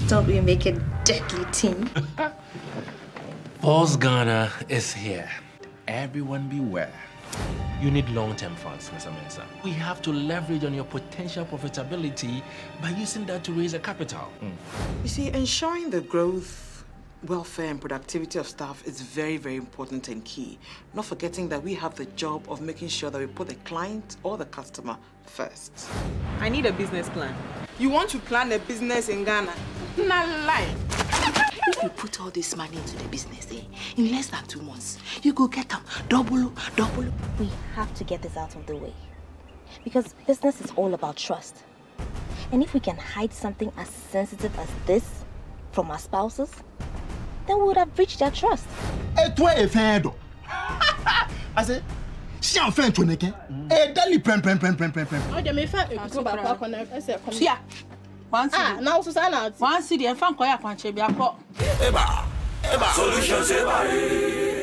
Don't we make a deadly team? Boss Ghana is here. Everyone beware. You need long-term funds, Mr. Mensah. We have to leverage on your potential profitability by using that to raise a capital. You see, ensuring the growth, welfare, and productivity of staff is very, very important and key. Not forgetting that we have the job of making sure that we put the client or the customer first. I need a business plan. You want to plan a business in Ghana? Not lie. If you put all this money into the business, in less than 2 months, you go get them double. We have to get this out of the way. Because business is all about trust. And if we can hide something as sensitive as this from our spouses, then we would have breached their trust. Et toi, Efendo. I say, si on fait un tourniquet, et dali prem. Oh, je me fais un peu par quoi Yeah. Ah, now Susanna. One city and fan koya kwanche bi akọ. Eba. Solution say bye.